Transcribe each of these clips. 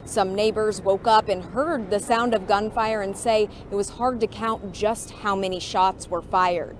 Some neighbors woke up and heard the sound of gunfire and say it was hard to count just how many shots were fired.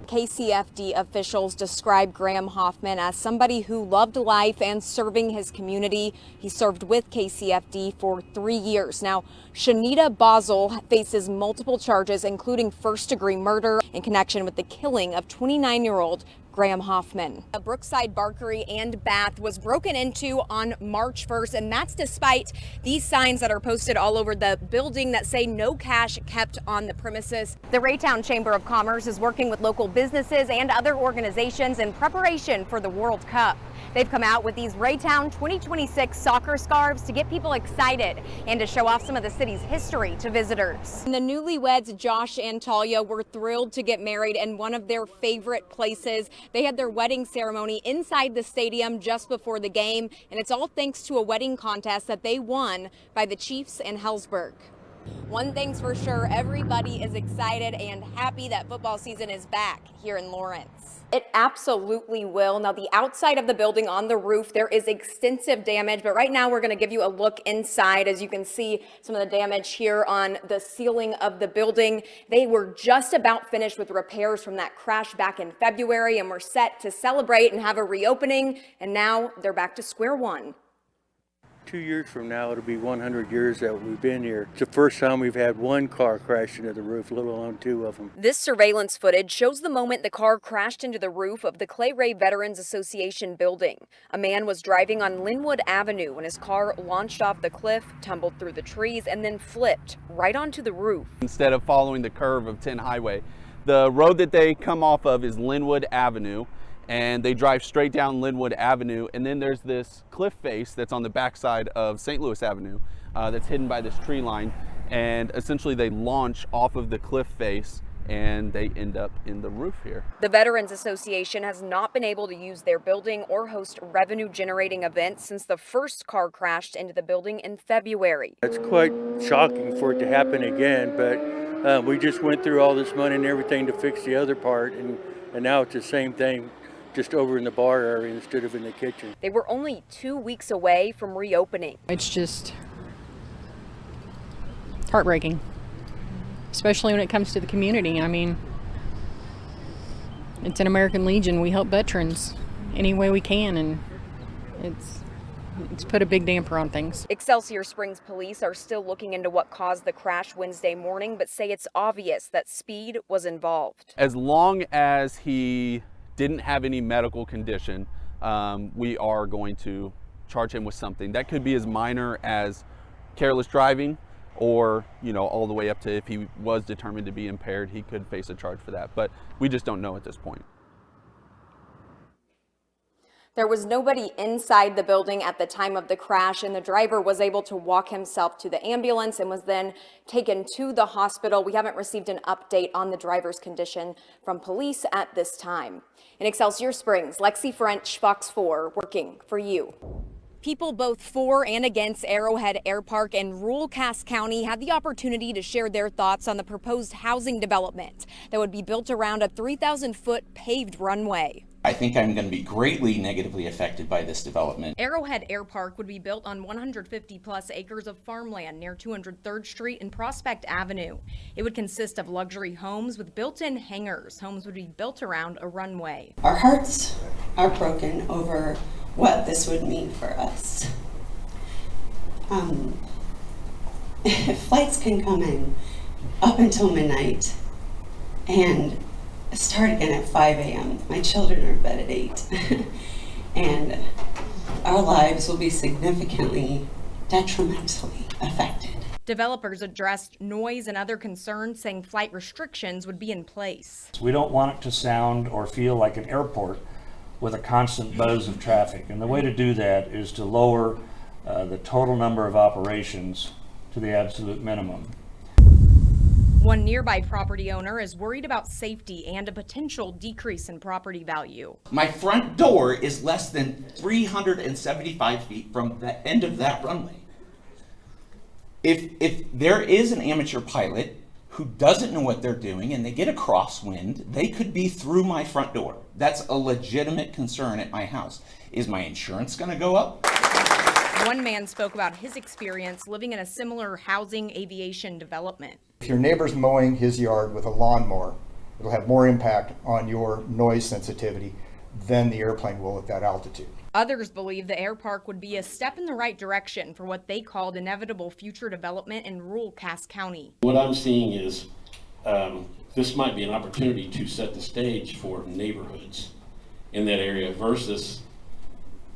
KCFD officials describe Graham Hoffman as somebody who loved life and serving his community. He served with KCFD for 3 years. Now, Shanita Basel faces multiple charges, including first-degree murder in connection with the killing of 29-year-old Graham Hoffman. A Brookside Bakery and Bath was broken into on March 1st, and that's despite these signs that are posted all over the building that say no cash kept on the premises. The Raytown Chamber of Commerce is working with local businesses and other organizations in preparation for the World Cup. They've come out with these Raytown 2026 soccer scarves to get people excited and to show off some of the city's history to visitors. And the newlyweds Josh and Talia were thrilled to get married in one of their favorite places. They had their wedding ceremony inside the stadium just before the game, and it's all thanks to a wedding contest that they won by the Chiefs and Hellsberg. One thing's for sure, everybody is excited and happy that football season is back here in Lawrence. It absolutely will. Now, the outside of the building on the roof, there is extensive damage, but right now we're going to give you a look inside. As you can see, some of the damage here on the ceiling of the building. They were just about finished with repairs from that crash back in February, and we're set to celebrate and have a reopening, and now they're back to square one. 2 years from now, it'll be 100 years that we've been here. It's the first time we've had one car crash into the roof, let alone two of them. This surveillance footage shows the moment the car crashed into the roof of the Clay Ray Veterans Association building. A man was driving on Linwood Avenue when his car launched off the cliff, tumbled through the trees, and then flipped right onto the roof. Instead of following the curve of 10 Highway, the road that they come off of is Linwood Avenue. And they drive straight down Linwood Avenue, and then there's this cliff face that's on the backside of St. Louis Avenue that's hidden by this tree line, and essentially they launch off of the cliff face and they end up in the roof here. The Veterans Association has not been able to use their building or host revenue-generating events since the first car crashed into the building in February. It's quite shocking for it to happen again, but we just went through all this money and everything to fix the other part, and now it's the same thing, just over in the bar area instead of in the kitchen. They were only 2 weeks away from reopening. It's just heartbreaking, especially when it comes to the community. I mean, it's an American Legion. We help veterans any way we can, and it's put a big damper on things. Excelsior Springs police are still looking into what caused the crash Wednesday morning, but say it's obvious that speed was involved. As long as he didn't have any medical condition, we are going to charge him with something. That could be as minor as careless driving, or, you know, all the way up to if he was determined to be impaired, he could face a charge for that. But we just don't know at this point. There was nobody inside the building at the time of the crash, and the driver was able to walk himself to the ambulance and was then taken to the hospital. We haven't received an update on the driver's condition from police at this time. In Excelsior Springs, Lexy French, Fox 4, working for you. People both for and against Arrowhead Air Park and rural Cass County had the opportunity to share their thoughts on the proposed housing development that would be built around a 3,000-foot paved runway. I think I'm going to be greatly negatively affected by this development. Arrowhead Air Park would be built on 150-plus acres of farmland near 203rd Street and Prospect Avenue. It would consist of luxury homes with built-in hangars. Homes would be built around a runway. Our hearts are broken over what this would mean for us. Flights can come in up until midnight and start again at 5 a.m. My children are in bed at 8. And our lives will be significantly, detrimentally affected. Developers addressed noise and other concerns, saying flight restrictions would be in place. We don't want it to sound or feel like an airport with a constant buzz of traffic. And the way to do that is to lower the total number of operations to the absolute minimum. One nearby property owner is worried about safety and a potential decrease in property value. My front door is less than 375 feet from the end of that runway. If there is an amateur pilot who doesn't know what they're doing and they get a crosswind, they could be through my front door. That's a legitimate concern at my house. Is my insurance going to go up? One man spoke about his experience living in a similar housing aviation development. If your neighbor's mowing his yard with a lawnmower, it'll have more impact on your noise sensitivity than the airplane will at that altitude. Others believe the air park would be a step in the right direction for what they called inevitable future development in rural Cass County. What I'm seeing is this might be an opportunity to set the stage for neighborhoods in that area versus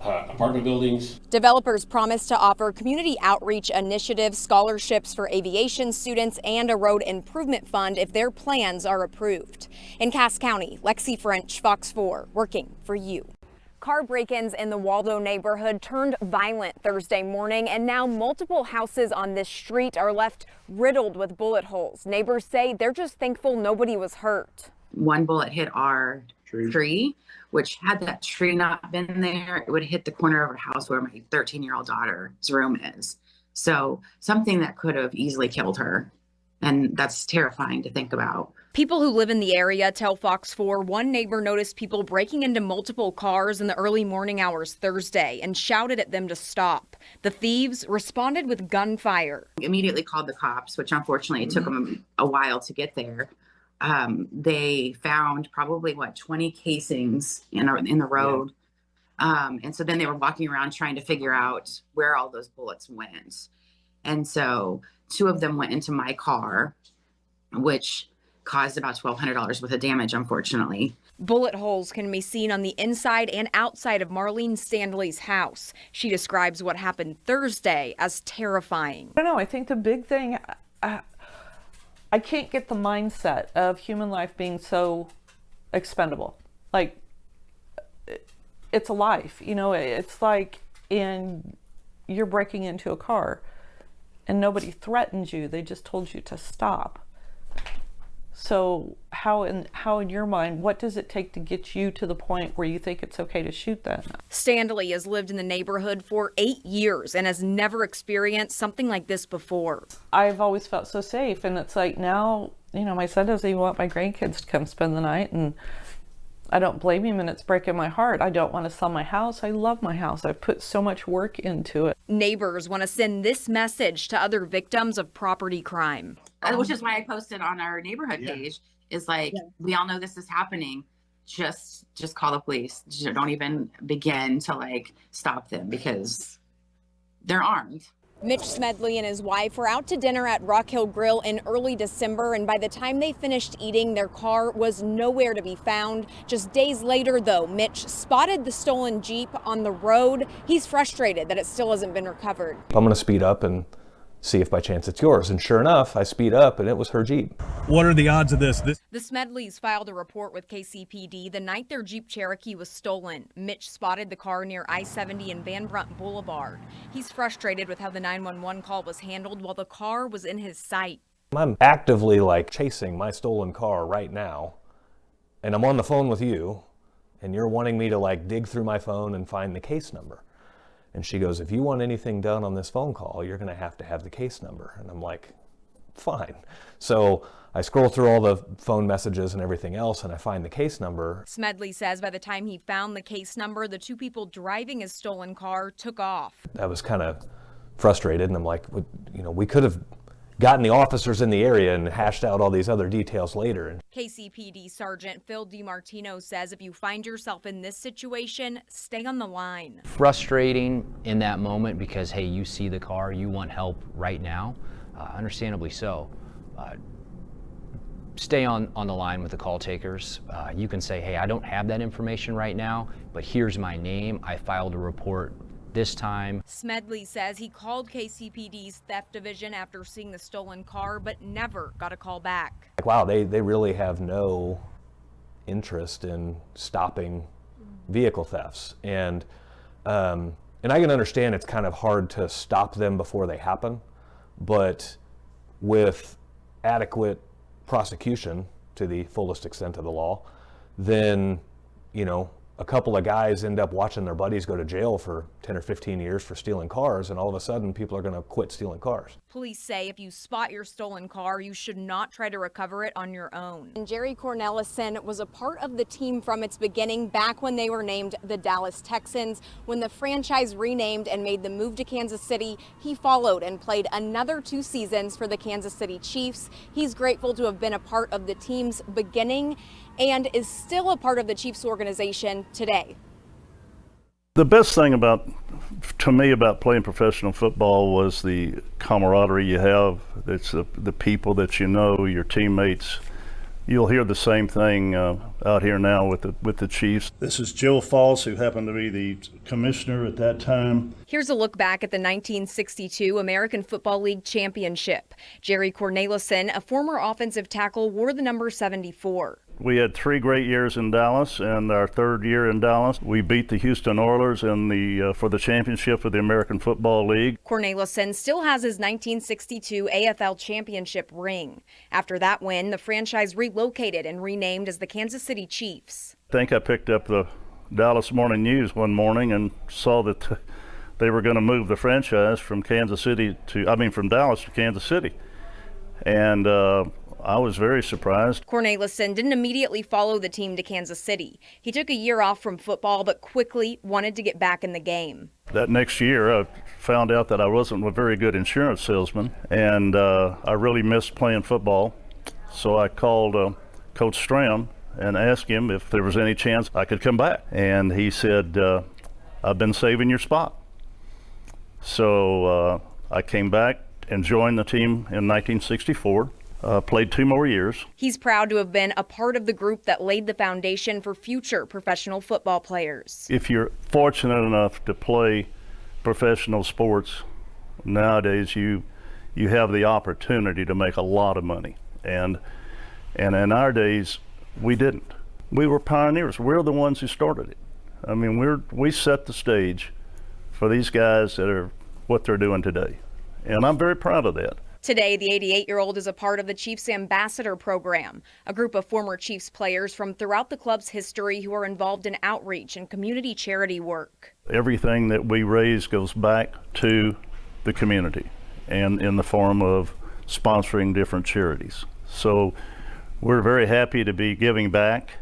apartment buildings. Developers promise to offer community outreach initiatives, scholarships for aviation students, and a road improvement fund if their plans are approved. In Cass County, Lexy French, Fox 4, working for you. Car break-ins in the Waldo neighborhood turned violent Thursday morning, and now multiple houses on this street are left riddled with bullet holes. Neighbors say they're just thankful nobody was hurt. One bullet hit our tree, which had that tree not been there, it would have hit the corner of our house where my 13-year-old daughter's room is. So something that could have easily killed her. And that's terrifying to think about. People who live in the area tell Fox 4 one neighbor noticed people breaking into multiple cars in the early morning hours Thursday and shouted at them to stop. The thieves responded with gunfire. Immediately called the cops, which unfortunately it took them a while to get there. They found probably 20 casings in the road. And so then they were walking around trying to figure out where all those bullets went. And so 2 of them went into my car, which caused about $1,200 worth of damage, unfortunately. Bullet holes can be seen on the inside and outside of Marlene Stanley's house. She describes what happened Thursday as terrifying. I don't know. I think the big thing, I can't get the mindset of human life being so expendable. Like, it's a life, it's like you're breaking into a car and nobody threatened you. They just told you to stop. So how in your mind, what does it take to get you to the point where you think it's okay to shoot them? Stanley has lived in the neighborhood for 8 years and has never experienced something like this before. I've always felt so safe, and it's like now, my son doesn't even want my grandkids to come spend the night, and I don't blame him, and it's breaking my heart. I don't want to sell my house. I love my house. I've put so much work into it. Neighbors want to send this message to other victims of property crime. Which is why I posted on our neighborhood page, is we all know this is happening. Just call the police. Don't even begin to stop them because they're armed. Mitch Smedley and his wife were out to dinner at Rock Hill Grill in early December, and by the time they finished eating, their car was nowhere to be found. Just days later, though, Mitch spotted the stolen Jeep on the road. He's frustrated that it still hasn't been recovered. I'm going to speed up and see if by chance it's yours. And sure enough, I speed up and it was her Jeep. What are the odds of this? The Smedleys filed a report with KCPD the night their Jeep Cherokee was stolen. Mitch spotted the car near I-70 and Van Brunt Boulevard. He's frustrated with how the 911 call was handled while the car was in his sight. I'm actively chasing my stolen car right now, and I'm on the phone with you, and you're wanting me to dig through my phone and find the case number. And she goes, if you want anything done on this phone call, you're going to have the case number. And I'm like, fine. So I scroll through all the phone messages and everything else, and I find the case number. Smedley says by the time he found the case number, the 2 people driving his stolen car took off. I was kind of frustrated, and I'm like, we could have gotten the officers in the area and hashed out all these other details later. KCPD Sergeant Phil DiMartino says if you find yourself in this situation, stay on the line. Frustrating in that moment because, hey, you see the car, you want help right now, understandably so. Stay on the line with the call takers. You can say, hey, I don't have that information right now, but here's my name. I filed a report this time. Smedley says he called KCPD's theft division after seeing the stolen car, but never got a call back. Wow, they really have no interest in stopping vehicle thefts. And I can understand it's kind of hard to stop them before they happen, but with adequate prosecution to the fullest extent of the law, then, a couple of guys end up watching their buddies go to jail for 10 or 15 years for stealing cars, and all of a sudden people are going to quit stealing cars. Police say if you spot your stolen car, you should not try to recover it on your own. And Jerry Cornelison was a part of the team from its beginning, back when they were named the Dallas Texans. When the franchise renamed and made the move to Kansas City, he followed and played another 2 seasons for the Kansas City Chiefs. He's grateful to have been a part of the team's beginning and is still a part of the Chiefs organization today. The best thing to me about playing professional football was the camaraderie you have. It's the people that you know, your teammates. You'll hear the same thing out here now with the Chiefs. This is Joe Falls, who happened to be the commissioner at that time. Here's a look back at the 1962 American Football League Championship. Jerry Cornelison, a former offensive tackle, wore the number 74. We had 3 great years in Dallas, and our 3rd year in Dallas, we beat the Houston Oilers for the championship of the American Football League. Cornelison still has his 1962 AFL championship ring. After that win, the franchise relocated and renamed as the Kansas City Chiefs. I think I picked up the Dallas Morning News one morning and saw that they were going to move the franchise from Dallas to Kansas City. And I was very surprised. Cornelison didn't immediately follow the team to Kansas City. He took a year off from football, but quickly wanted to get back in the game. That next year, I found out that I wasn't a very good insurance salesman, and I really missed playing football. So I called Coach Stram and asked him if there was any chance I could come back. And he said, I've been saving your spot. So I came back and joined the team in 1964. Played 2 more years. He's proud to have been a part of the group that laid the foundation for future professional football players. If you're fortunate enough to play professional sports nowadays, you have the opportunity to make a lot of money. And in our days, we didn't. We were pioneers. We're the ones who started it. I mean, we set the stage for these guys that are what they're doing today. And I'm very proud of that. Today, the 88-year-old is a part of the Chiefs Ambassador Program, a group of former Chiefs players from throughout the club's history who are involved in outreach and community charity work. Everything that we raise goes back to the community and in the form of sponsoring different charities. So we're very happy to be giving back,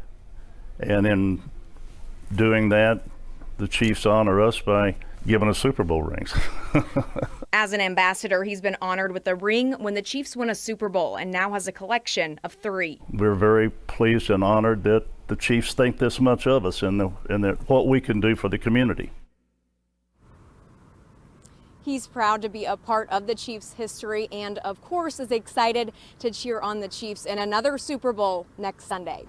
and in doing that, the Chiefs honor us by giving us Super Bowl rings. As an ambassador, he's been honored with a ring when the Chiefs won a Super Bowl and now has a collection of 3. We're very pleased and honored that the Chiefs think this much of us and what we can do for the community. He's proud to be a part of the Chiefs' history and, of course, is excited to cheer on the Chiefs in another Super Bowl next Sunday.